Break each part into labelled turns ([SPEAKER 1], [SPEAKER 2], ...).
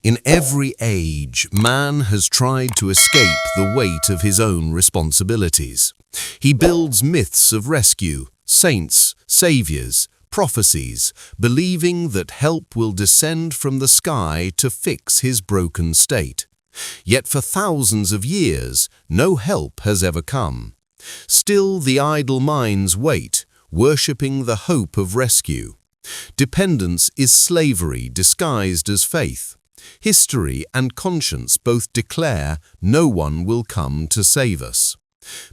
[SPEAKER 1] In every age, man has tried to escape the weight of his own responsibilities. He builds myths of rescue, saints, saviors, prophecies, believing that help will descend from the sky to fix his broken state. Yet for thousands of years, no help has ever come. Still the idle minds wait, worshipping the hope of rescue. Dependence is slavery disguised as faith. History and conscience both declare no one will come to save us.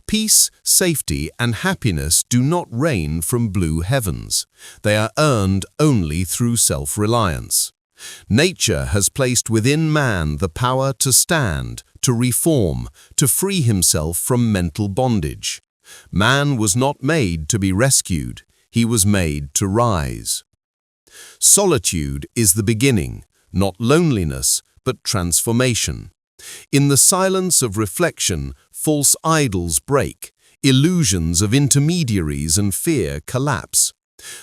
[SPEAKER 1] Peace, safety, and happiness do not reign from blue heavens. They are earned only through self-reliance. Nature has placed within man the power to stand, to reform, to free himself from mental bondage. Man was not made to be rescued, he was made to rise. Solitude is the beginning, not loneliness, but transformation. In the silence of reflection, false idols break, illusions of intermediaries and fear collapse.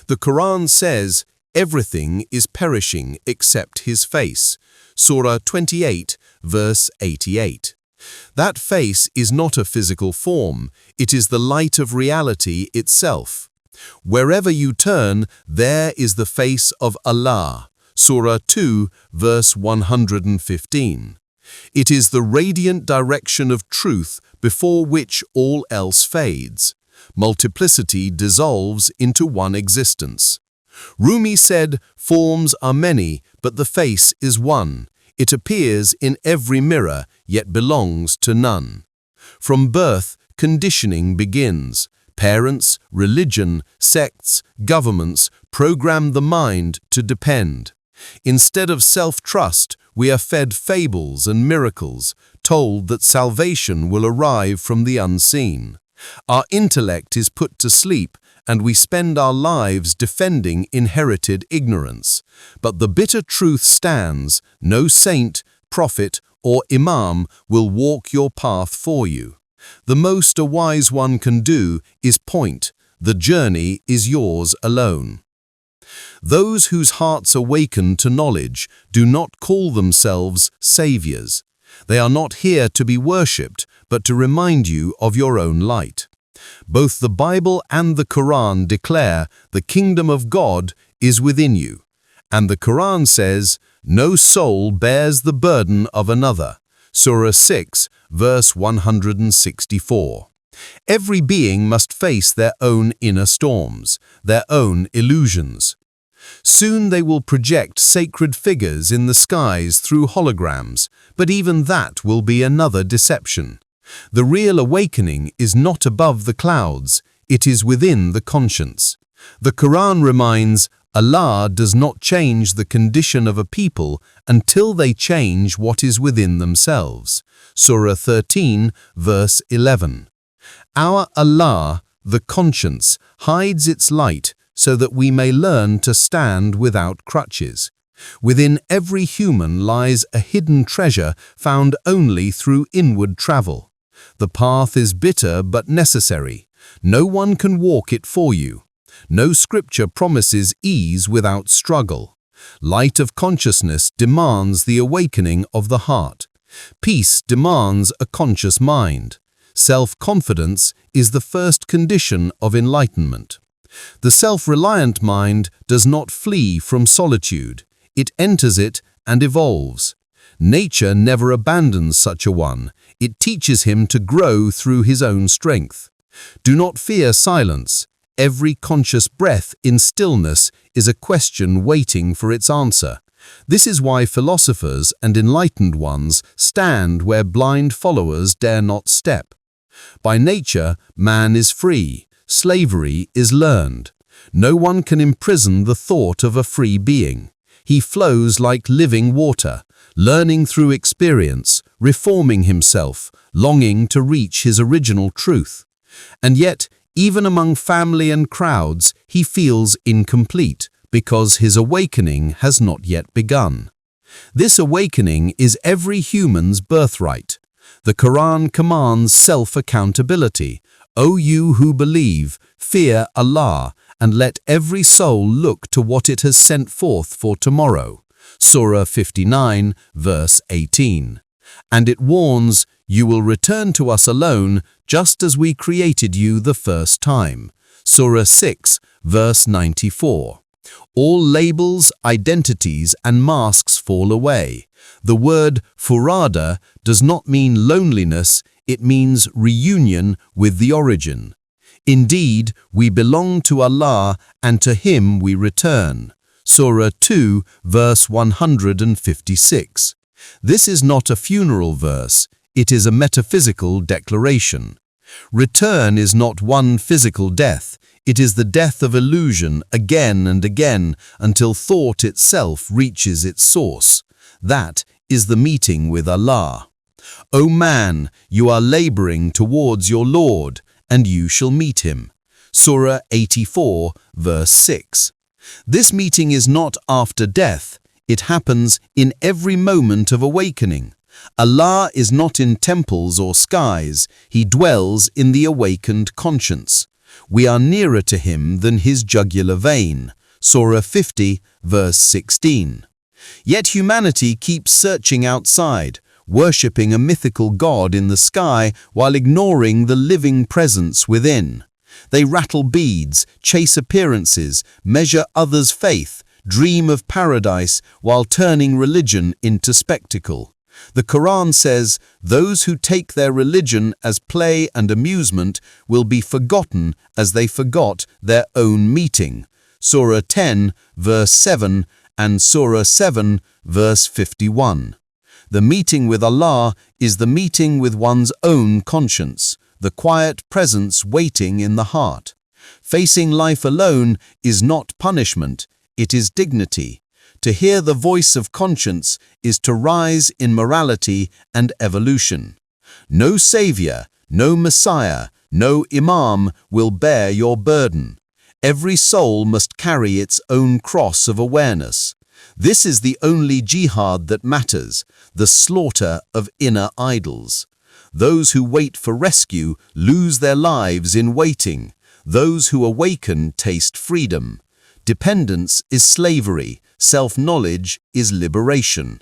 [SPEAKER 1] The Qur'ān says, "Everything is perishing except his face." Surah 28, verse 88. That face is not a physical form, it is the light of reality itself. Wherever you turn, there is the face of Allah. Surah 2, verse 115. It is the radiant direction of truth before which all else fades. Multiplicity dissolves into one existence. Rumi said, "Forms are many, but the face is one. It appears in every mirror, yet belongs to none." From birth, conditioning begins. Parents, religion, sects, governments program the mind to depend. Instead of self-trust, we are fed fables and miracles, told that salvation will arrive from the unseen. Our intellect is put to sleep, and we spend our lives defending inherited ignorance. But the bitter truth stands: no saint, prophet, or imam will walk your path for you. The most a wise one can do is point. The journey is yours alone. Those whose hearts awaken to knowledge do not call themselves saviors. They are not here to be worshipped, but to remind you of your own light. Both the Bible and the Qur'an declare the kingdom of God is within you. And the Qur'an says, "No soul bears the burden of another." Surah 6, verse 164. Every being must face their own inner storms, their own illusions. Soon they will project sacred figures in the skies through holograms, but even that will be another deception. The real awakening is not above the clouds, it is within the conscience. The Qur'an reminds, Allah does not change the condition of a people until they change what is within themselves. Surah 13, verse 11. Our Allah, the conscience, hides its light so that we may learn to stand without crutches. Within every human lies a hidden treasure found only through inward travel. The path is bitter but necessary. No one can walk it for you. No scripture promises ease without struggle. Light of consciousness demands the awakening of the heart. Peace demands a conscious mind. Self-confidence is the first condition of enlightenment. The self-reliant mind does not flee from solitude. It enters it and evolves. Nature never abandons such a one. It teaches him to grow through his own strength. Do not fear silence. Every conscious breath in stillness is a question waiting for its answer. This is why philosophers and enlightened ones stand where blind followers dare not step. By nature, man is free. Slavery is learned. No one can imprison the thought of a free being. He flows like living water, learning through experience, reforming himself, longing to reach his original truth. And yet, even among family and crowds, he feels incomplete because his awakening has not yet begun. This awakening is every human's birthright. The Qur'an commands self-accountability. O you who believe, fear Allah, and let every soul look to what it has sent forth for tomorrow. Surah 59, verse 18. And it warns, "You will return to us alone, just as we created you the first time." Surah 6, verse 94. All labels, identities, and masks fall away. The word furada does not mean loneliness, it means reunion with the origin. Indeed, we belong to Allah, and to Him we return. Surah 2, verse 156. This is not a funeral verse, it is a metaphysical declaration. Return is not one physical death, it is the death of illusion again and again until thought itself reaches its source. That is the meeting with Allah. O man, you are laboring towards your Lord, and you shall meet Him. Surah 84, verse 6. This meeting is not after death, it happens in every moment of awakening. Allah is not in temples or skies, He dwells in the awakened conscience. We are nearer to Him than His jugular vein. Surah 50, verse 16. Yet humanity keeps searching outside, worshipping a mythical god in the sky while ignoring the living presence within. They rattle beads, chase appearances, measure others' faith, dream of paradise while turning religion into spectacle. The Qur'an says, "Those who take their religion as play and amusement will be forgotten as they forgot their own meeting." Surah 10, verse 7 and Surah 7, verse 51. The meeting with Allah is the meeting with one's own conscience, the quiet presence waiting in the heart. Facing life alone is not punishment, it is dignity. To hear the voice of conscience is to rise in morality and evolution. No savior, no messiah, no imam will bear your burden. Every soul must carry its own cross of awareness. This is the only jihad that matters, the slaughter of inner idols. Those who wait for rescue lose their lives in waiting. Those who awaken taste freedom. Dependence is slavery, self-knowledge is liberation.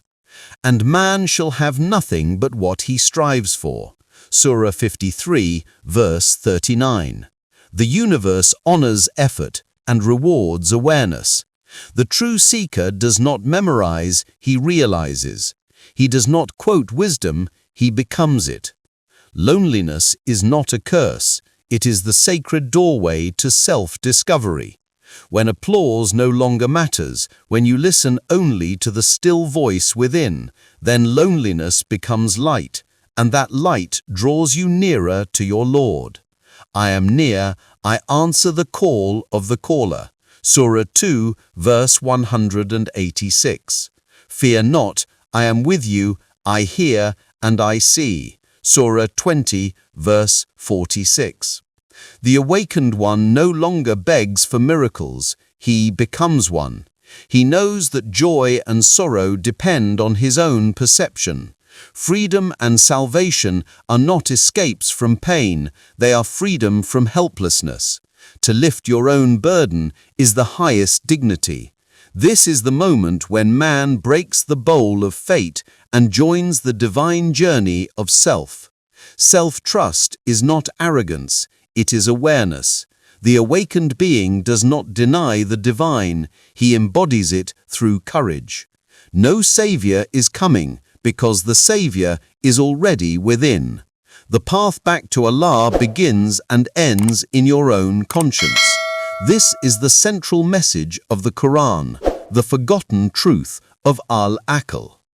[SPEAKER 1] And man shall have nothing but what he strives for. Surah 53, verse 39. The universe honors effort and rewards awareness. The true seeker does not memorize, he realizes. He does not quote wisdom, he becomes it. Loneliness is not a curse, it is the sacred doorway to self-discovery. When applause no longer matters, when you listen only to the still voice within, then loneliness becomes light, and that light draws you nearer to your Lord. I am near, I answer the call of the caller. Surah 2, verse 186. Fear not, I am with you, I hear and I see. Surah 20, verse 46. The awakened one no longer begs for miracles, he becomes one. He knows that joy and sorrow depend on his own perception. Freedom and salvation are not escapes from pain, they are freedom from helplessness. To lift your own burden is the highest dignity. This is the moment when man breaks the bowl of fate and joins the divine journey of self. Self-trust is not arrogance, it is awareness. The awakened being does not deny the divine, he embodies it through courage. No savior is coming because the savior is already within. The path back to Allah begins and ends in your own conscience. This is the central message of the Qur'an, the forgotten truth of Ahle Aqal.